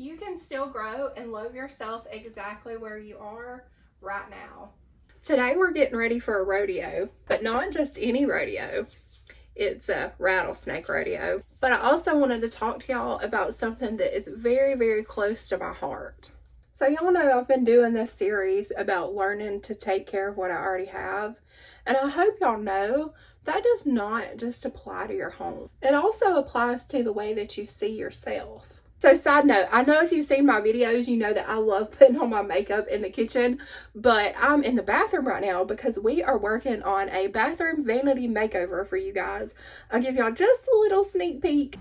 You can still grow and love yourself exactly where you are right now. Today we're getting ready for a rodeo, but not just any rodeo. It's a rattlesnake rodeo. But I also wanted to talk to y'all about something that is very, very close to my heart. So y'all know I've been doing this series about learning to take care of what I already have. And I hope y'all know that does not just apply to your home. It also applies to the way that you see yourself. So side note, I know if you've seen my videos, you know that I love putting on my makeup in the kitchen, but I'm in the bathroom right now because we are working on a bathroom vanity makeover for you guys. I'll give y'all just a little sneak peek.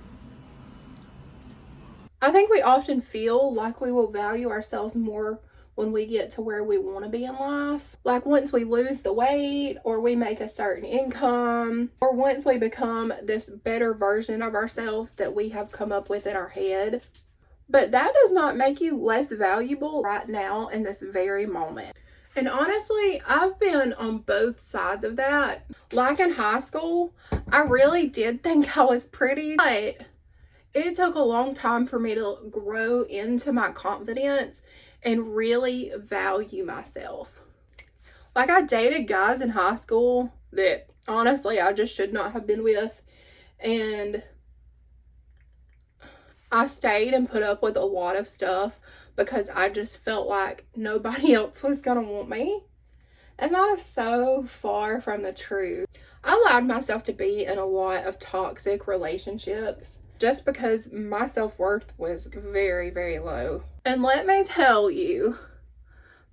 I think we often feel like we will value ourselves more when we get to where we want to be in life. Like once we lose the weight, or we make a certain income, or once we become this better version of ourselves that we have come up with in our head. But that does not make you less valuable right now in this very moment. And honestly, I've been on both sides of that. Like in high school, I really did think I was pretty, but it took a long time for me to grow into my confidence and really value myself. Like, I dated guys in high school that honestly I just should not have been with, and I stayed and put up with a lot of stuff because I just felt like nobody else was gonna want me. And that is so far from the truth. I allowed myself to be in a lot of toxic relationships just because my self-worth was very, very low. And let me tell you,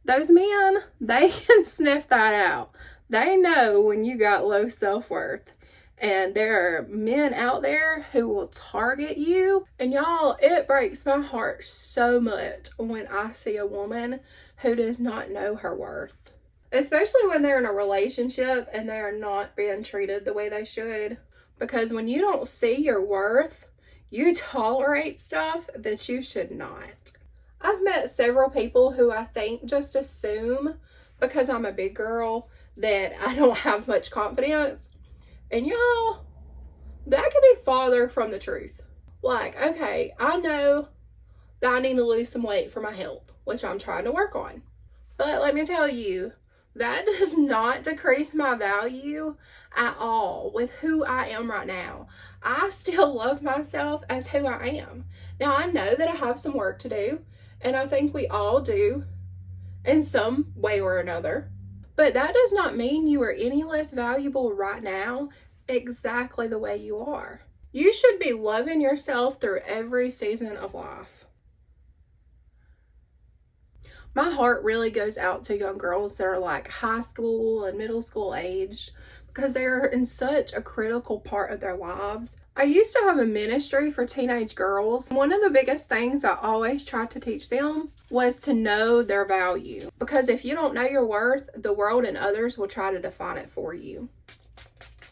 those men, they can sniff that out. They know when you got low self-worth. And there are men out there who will target you. And y'all, it breaks my heart so much when I see a woman who does not know her worth. Especially when they're in a relationship and they are not being treated the way they should. Because when you don't see your worth, you tolerate stuff that you should not. I've met several people who I think just assume because I'm a big girl that I don't have much confidence. And y'all, that could be farther from the truth. Like, okay, I know that I need to lose some weight for my health, which I'm trying to work on. But let me tell you, that does not decrease my value at all with who I am right now. I still love myself as who I am. Now, I know that I have some work to do, and I think we all do in some way or another. But that does not mean you are any less valuable right now, exactly the way you are. You should be loving yourself through every season of life. My heart really goes out to young girls that are like high school and middle school aged, because they are in such a critical part of their lives. I used to have a ministry for teenage girls. One of the biggest things I always tried to teach them was to know their value. Because if you don't know your worth, the world and others will try to define it for you.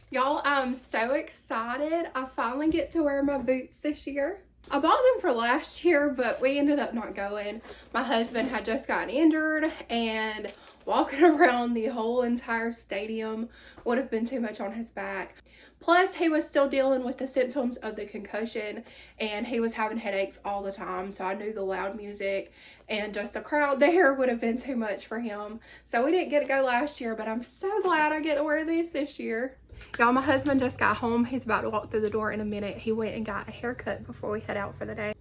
Y'all, I'm so excited. I finally get to wear my boots this year. I bought them for last year, but we ended up not going. My husband had just gotten injured, and walking around the whole entire stadium would have been too much on his back. Plus, he was still dealing with the symptoms of the concussion, and he was having headaches all the time, so I knew the loud music and just the crowd there would have been too much for him. So we didn't get to go last year, but I'm so glad I get to wear these this year. Y'all, my husband just got home. He's about to walk through the door in a minute. He went and got a haircut before we head out for the day.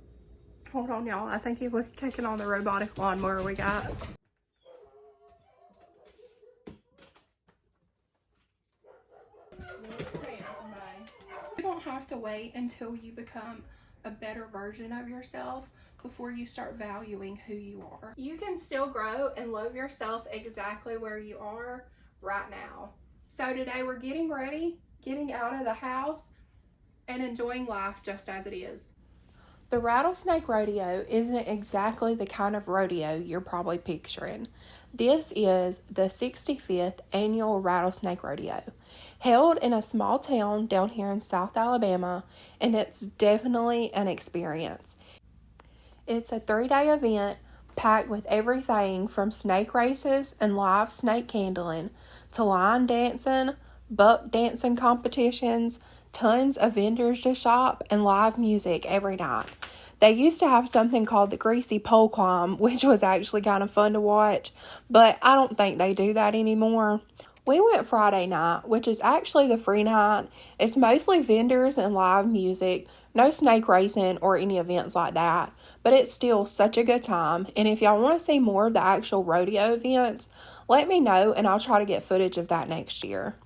Hold on, y'all. I think he was taking on the robotic lawnmower we got. You don't have to wait until you become a better version of yourself before you start valuing who you are. You can still grow and love yourself exactly where you are right now. So today we're getting ready, getting out of the house, and enjoying life just as it is. The Rattlesnake Rodeo isn't exactly the kind of rodeo you're probably picturing. This is the 65th annual Rattlesnake Rodeo, held in a small town down here in South Alabama, and it's definitely an experience. It's a 3-day event packed with everything from snake races and live snake handling to line dancing, buck dancing competitions, tons of vendors to shop, and live music every night. They used to have something called the Greasy Pole Climb, which was actually kind of fun to watch, but I don't think they do that anymore. We went Friday night, which is actually the free night. It's mostly vendors and live music, no snake racing or any events like that, but it's still such a good time. And if y'all want to see more of the actual rodeo events, let me know and I'll try to get footage of that next year.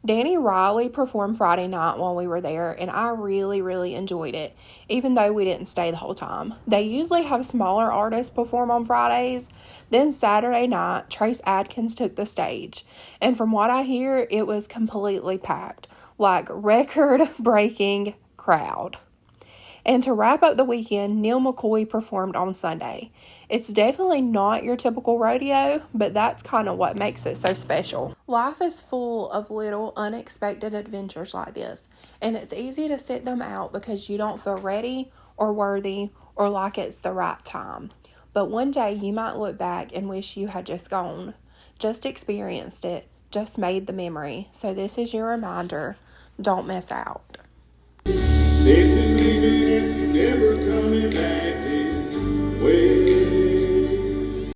Danny Riley performed Friday night while we were there, and I really enjoyed it, even though we didn't stay the whole time. They usually have smaller artists perform on Fridays. Then Saturday night, Trace Adkins took the stage, and from what I hear, it was completely packed, like record-breaking crowd. And to wrap up the weekend, Neil McCoy performed on Sunday. It's definitely not your typical rodeo, but that's kind of what makes it so special. Life is full of little unexpected adventures like this, and it's easy to sit them out because you don't feel ready or worthy or like it's the right time. But one day you might look back and wish you had just gone, just experienced it, just made the memory. So this is your reminder, don't miss out.